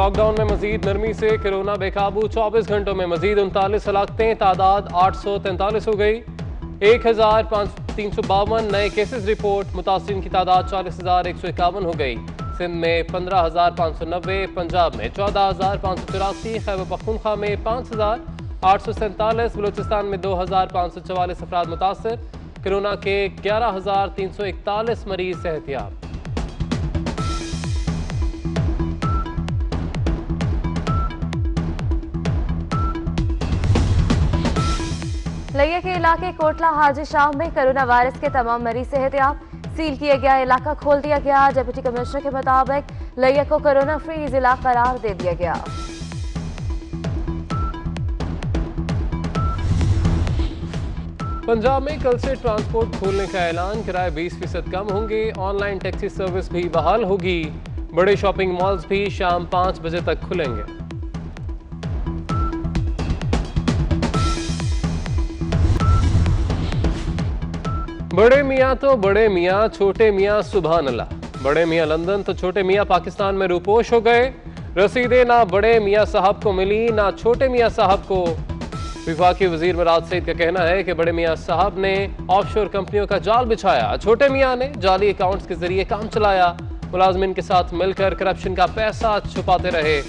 Lockdown में मजीद नरमी से कोरोना बेकाबू, 24 घंटों में मजीद 39 हलाकतें, तादाद 843 हो गई। 1352 नए केसेस रिपोर्ट, मुतासिरीन की तादाद 40,151 हो गई। सिंध में 15,590, पंजाब में 14,584, खैबर पख्तूनख्वा में 5,847, बलूचिस्तान में 2,544 अफराद मुतासर। कोरोना के 11,341 मरीज सेहतियाब। लिया के इलाके कोटला हाजी शाह में कोरोना वायरस के तमाम मरीज सेहतियाब। सील किया गया इलाका खोल दिया गया। डिप्टी कमिश्नर के मुताबिक लिया को कोरोना फ्री जिला करार दे दिया गया। पंजाब में कल से ट्रांसपोर्ट खोलने का ऐलान, किराए 20% कम होंगे। ऑनलाइन टैक्सी सर्विस भी बहाल होगी। बड़े शॉपिंग मॉल्स भी शाम 5 बजे तक खुलेंगे। बड़े मियाँ तो बड़े मियाँ, छोटे मियाँ सुभान अल्लाह। बड़े मियाँ लंदन तो छोटे मियाँ पाकिस्तान में रूपोश हो गए। रसीदें ना बड़े मियाँ साहब को मिली ना छोटे मियाँ साहब को। विफाकी वजीर मुराद सईद का कहना है कि बड़े मियाँ साहब ने ऑफशोर कंपनियों का जाल बिछाया, छोटे मियाँ ने जाली अकाउंट्स के जरिए काम चलाया। मुलाजमिन के साथ मिलकर करप्शन का पैसा छुपाते रहे।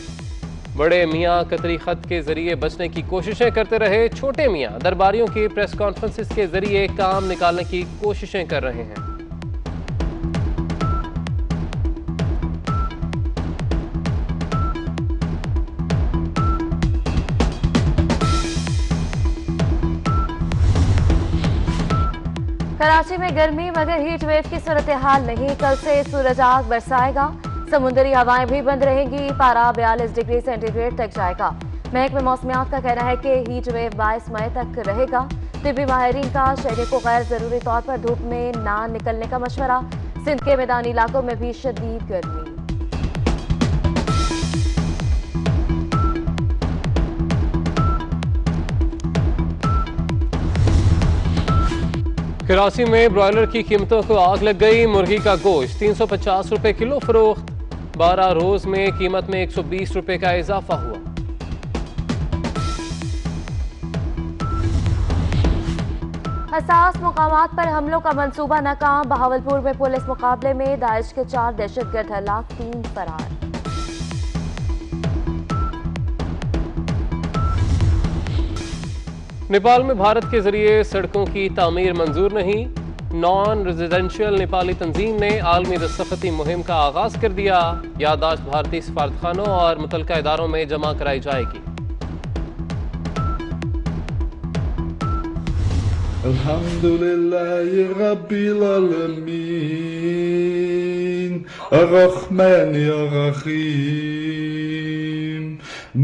बड़े मियाँ कतरी खत के जरिए बचने की कोशिशें करते रहे। छोटे मियाँ दरबारियों की प्रेस कॉन्फ्रेंसिस के जरिए काम निकालने की कोशिशें कर रहे हैं। कराची में गर्मी मगर हीट वेव की सूरत हाल नहीं। कल से सूरज आग बरसाएगा। समुद्री हवाएं भी बंद रहेंगी। पारा 42 डिग्री सेंटीग्रेड तक जाएगा। महकमे मौसमियात का कहना है कि हीट वेव 22 मई तक रहेगा। तिब्बी माहिरीन का शहरी को गैर जरूरी तौर पर धूप में ना निकलने का मशवरा। सिंध के मैदानी इलाकों में भी शदीद गर्मी। कराची में ब्रॉयलर की कीमतों को आग लग गई। मुर्गी का गोश्त 350 रुपए किलो फरोख्त। 12 रोज में कीमत में 120 रुपए का इजाफा हुआ। हसास मुकामात पर हमलों का मंसूबा नाकाम। बहावलपुर में पुलिस मुकाबले में दाइश के 4 दहशतगर्द हलाक, 3 फरार। नेपाल में भारत के जरिए सड़कों की तामीर मंजूर नहीं। नॉन रेजिडेंशियल नेपाली तंजीम ने आलमी दस्तखती मुहिम का आगाज कर दिया। याददाश्त भारतीय सफारतखानों और मुतलका इदारों में जमा कराई जाएगी। अल्हम्दुलिल्लाहि रब्बिल आलमीन अर्रहमानिर रहीम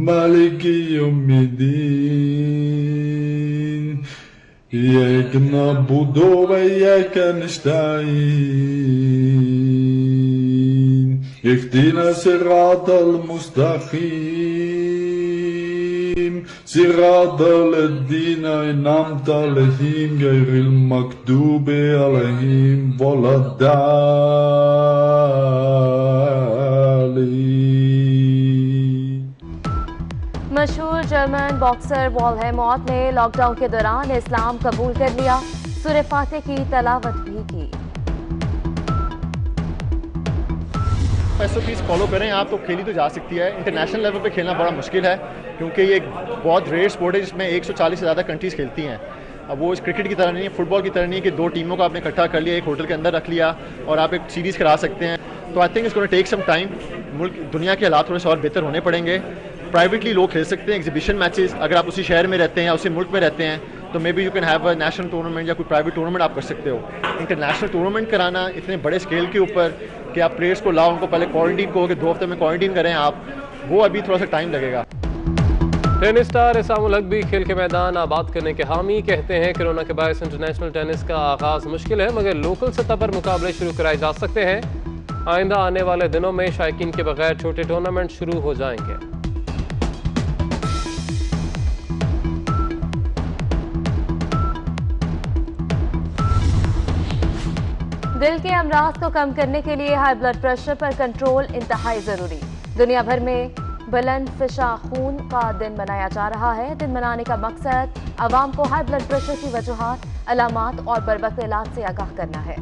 मालिकी यौमिद्दीन इय्याक नअबुदु व इय्याक नस्तईन इहदिना सिरातल मुस्तकीम सिरातल लज़ीना अनअमत अलैहिम गैरिल मग़दूबि अलैहिम वलद्दालिन। मशहूर जर्मन बॉक्सर वोल्हेमॉट ने लॉकडाउन के दौरान इस्लाम कबूल कर लिया। सूरह फातिहा की तलावत भी की। SOPs फॉलो करें आप तो खेली तो जा सकती है। इंटरनेशनल लेवल पे खेलना बड़ा मुश्किल है क्योंकि ये एक बहुत रेयर स्पोर्ट है जिसमें 140 से ज़्यादा कंट्रीज़ खेलती हैं। अब वो इस क्रिकेट की तरह नहीं है, फुटबॉल की तरह नहीं है कि 2 टीमों को आपने इकट्ठा कर लिया, एक होटल के अंदर रख लिया और आप एक सीरीज़ करा सकते हैं। तो I think it's gonna take some time. मुल्क दुनिया के हालात थोड़े से और बेहतर होने पड़ेंगे। प्राइवेटली लोग खेल सकते हैं एग्जीबिशन मैचेस। अगर आप उसी शहर में रहते हैं या उसी मुल्क में रहते हैं तो may be you can have a national tournament या कोई प्राइवेट टूर्नामेंट आप कर सकते हो। इंटरनेशनल टूर्नामेंट कराना इतने बड़े स्केल के ऊपर कि आप प्लेयर्स को लाओ, उनको पहले क्वारंटीन को कि 2 हफ्ते में क्वारंटीन करें आप, वो अभी थोड़ा सा टाइम लगेगा। टेनिस स्टार इसामुल हक भी खेल के मैदान आबाद करने के हामी। कहते हैं कोरोना के बायस इंटरनेशनल टेनिस का आगाज मुश्किल है मगर लोकल सतह पर मुकाबले शुरू कराए जा सकते हैं। आइंदा आने वाले दिनों में शायकीन के बगैर छोटे टूर्नामेंट शुरू हो जाएंगे। दिल के अमराज को कम करने के लिए हाई ब्लड प्रेशर पर कंट्रोल इंतहाई जरूरी। दुनिया भर में बुलंद फिशा खून का दिन मनाया जा रहा है। दिन मनाने का मकसद आवाम को हाई ब्लड प्रेशर की वजूहात, अलामात और बरवक्त इलाज से आगाह करना है।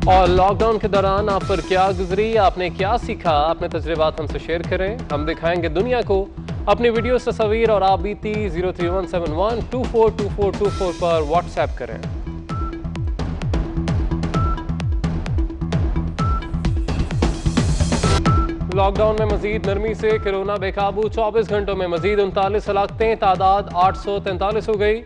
और लॉकडाउन के दौरान आप पर क्या गुजरी, आपने क्या सीखा, अपने तजुर्बात हमसे शेयर करें। हम दिखाएंगे दुनिया को अपनी वीडियो तस्वीर और आप बीती 031712422424 पर व्हाट्सएप करें। लॉकडाउन में मजीद नरमी से कोरोना बेकाबू, 24 घंटों में मजीद 39 हलाकतें, तादाद 843 हो गई।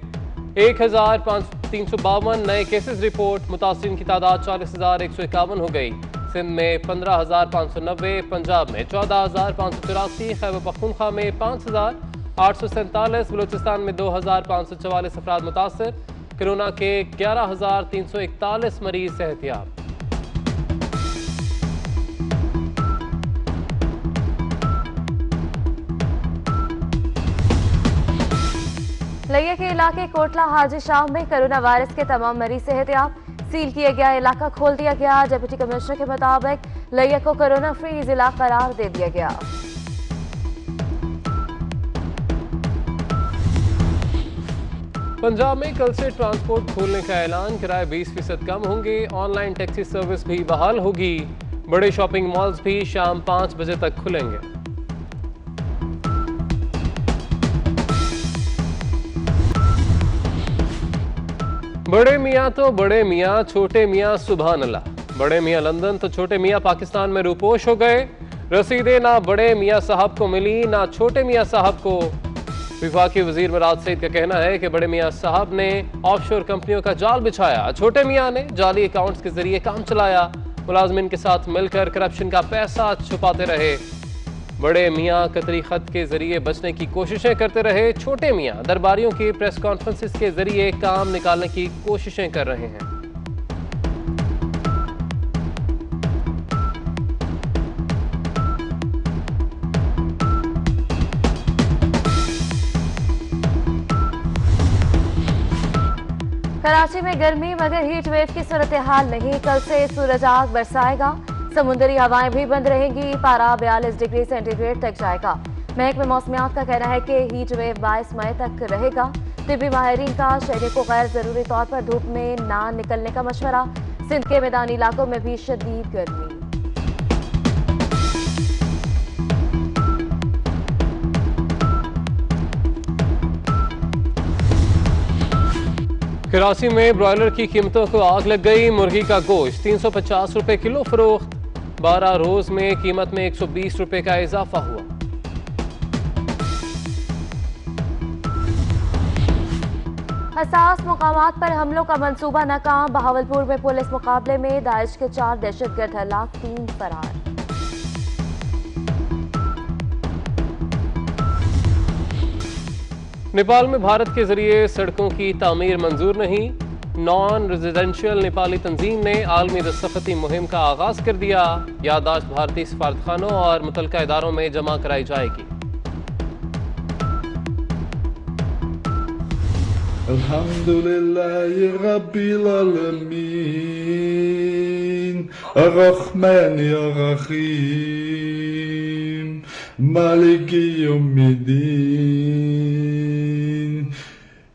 1352 नए केसेस रिपोर्ट, मुतासिरीन की तादाद 40,151 हो गई। सिंध में 15,590, पंजाब में 14,584, खैबर पख्तूनख्वा में 5,847, बलूचिस्तान में 2,544 अफराद मुतासर। कोरोना के 11,341 मरीज सेहतियाब। लिया के इलाके कोटला हाजी शाह में कोरोना वायरस के तमाम मरीज सेहतियाब। सील किया गया इलाका खोल दिया गया। डिप्टी कमिश्नर के मुताबिक लिया को कोरोना फ्री जिला करार दे दिया गया। पंजाब में कल से ट्रांसपोर्ट खोलने का ऐलान, किराए 20% कम होंगे। ऑनलाइन टैक्सी सर्विस भी बहाल होगी। बड़े शॉपिंग मॉल्स भी शाम 5 बजे तक खुलेंगे। बड़े मियाँ तो बड़े मियाँ, छोटे मियाँ सुभान अल्लाह। बड़े मियाँ लंदन तो छोटे मियाँ पाकिस्तान में रूपोश हो गए। रसीदें ना बड़े मियाँ साहब को मिली, ना छोटे मियाँ साहब को। विफाकी वजीर मुराद सईद का कहना है कि बड़े मियाँ साहब ने ऑफशोर कंपनियों का जाल बिछाया, छोटे मियाँ ने जाली अकाउंट्स के जरिए काम चलाया। मुलाजमिन के साथ मिलकर करप्शन का पैसा छुपाते रहे। बड़े मियाँ कतरी खत के जरिए बचने की कोशिशें करते रहे। छोटे मियाँ दरबारियों की प्रेस कॉन्फ्रेंसिस के जरिए काम निकालने की कोशिशें कर रहे हैं। कराची में गर्मी मगर हीट वेव की सूरत हाल नहीं। कल से सूरज आग बरसाएगा। समुद्री हवाएं भी बंद रहेंगी। पारा 42 डिग्री सेंटीग्रेड तक जाएगा। महकमे मौसमियात का कहना है कि हीट वेव 22 मई तक रहेगा। तिब्बी माहिरीन का शहरी को गैर जरूरी तौर पर धूप में ना निकलने का मशवरा। सिंध के मैदानी इलाकों में भी शदीद गर्मी। कराची में ब्रॉयलर की कीमतों को आग लग गई। मुर्गी का गोश्त 350 रुपए किलो फरोख्त। 12 रोज में कीमत में 120 रुपए का इजाफा हुआ। हसास मुकामात पर हमलों का मंसूबा नाकाम। बहावलपुर में पुलिस मुकाबले में दाइश के 4 दहशतगर्द हलाक, 3 फरार। नेपाल में भारत के जरिए सड़कों की तामीर मंजूर नहीं। नॉन रेजिडेंशियल नेपाली तंजीम ने आलमी दस्तखती मुहिम का आगाज कर दिया। याददाश्त भारतीय सफारतखानों और मुतलका इदारों में जमा कराई जाएगी। Alhamdulillahi Rabbil Alamin Ar-Rahman Ar-Rahim Maliki Yawmiddin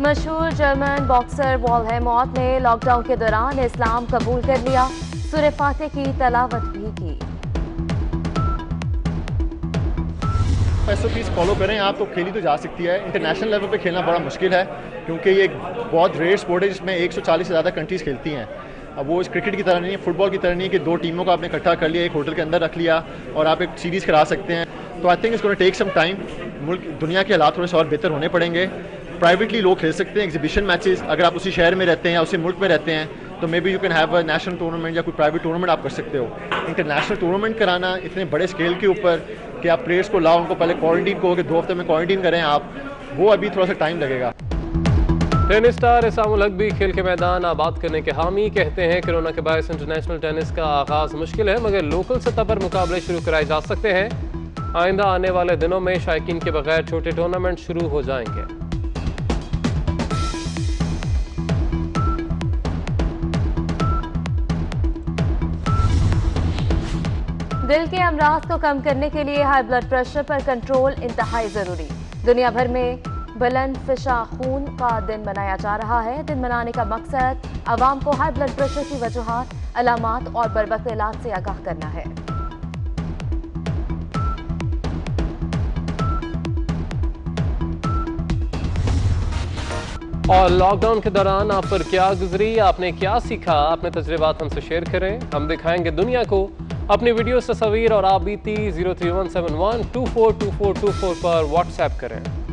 मशहूर जर्मन बॉक्सर वॉलहेमॉट ने लॉकडाउन के दौरान इस्लाम कबूल कर लिया। सूरह फातिहा की तलावत भी की। SOPs फॉलो करें आप तो खेली तो जा सकती है। इंटरनेशनल लेवल पे खेलना बड़ा मुश्किल है क्योंकि ये एक बहुत रेयर स्पोर्ट है जिसमें 140 से ज़्यादा कंट्रीज़ खेलती हैं। अब वो इस क्रिकेट की तरह नहीं है, फुटबॉल की तरह नहीं है कि 2 टीमों को आपने इकट्ठा कर लिया, एक होटल के अंदर रख लिया और आप एक सीरीज़ करा सकते हैं। तो आई थिंक इसको टेक सम टाइम। मुल्क दुनिया के हालात थोड़े से और बेहतर होने पड़ेंगे। प्राइवेटली लोग खेल सकते हैं एग्जीबिशन मैचेस। अगर आप उसी शहर में रहते हैं या उसी मुल्क में रहते हैं तो may be you can have a national tournament या कोई प्राइवेट टूर्नामेंट आप कर सकते हो। इंटरनेशनल टूर्नामेंट कराना इतने बड़े स्केल के ऊपर कि आप प्लेयर्स को लाओ, उनको पहले क्वारंटीन कहो कि 2 हफ्ते में क्वारंटीन करें आप, वो अभी थोड़ा सा टाइम लगेगा। टेनिस स्टार इसामुल हक भी खेल के मैदान आबाद करने के हामी। कहते हैं कोरोना के बायस इंटरनेशनल टेनिस का आगाज मुश्किल है, मगर लोकल सतह पर मुकाबले शुरू कराए जा सकते हैं। आइंदा आने वाले दिनों में शायकीन के बगैर छोटे टूर्नामेंट शुरू हो जाएंगे। दिल के अमराज को कम करने के लिए हाई ब्लड प्रेशर पर कंट्रोल इंतहाई जरूरी। दुनिया भर में बुलंद फिशा खून का दिन मनाया जा रहा है। दिन मनाने का मकसद आवाम को हाई ब्लड प्रेशर की वजूहात, अलामात और बरवक्त इलाज से आगाह करना है। और लॉकडाउन के दौरान आप पर क्या गुजरी, आपने क्या सीखा, अपने तजुर्बात हमसे शेयर करें। हम दिखाएंगे दुनिया को अपनी वीडियो तस्वीर और आप बीती 031712422424 पर व्हाट्सएप करें।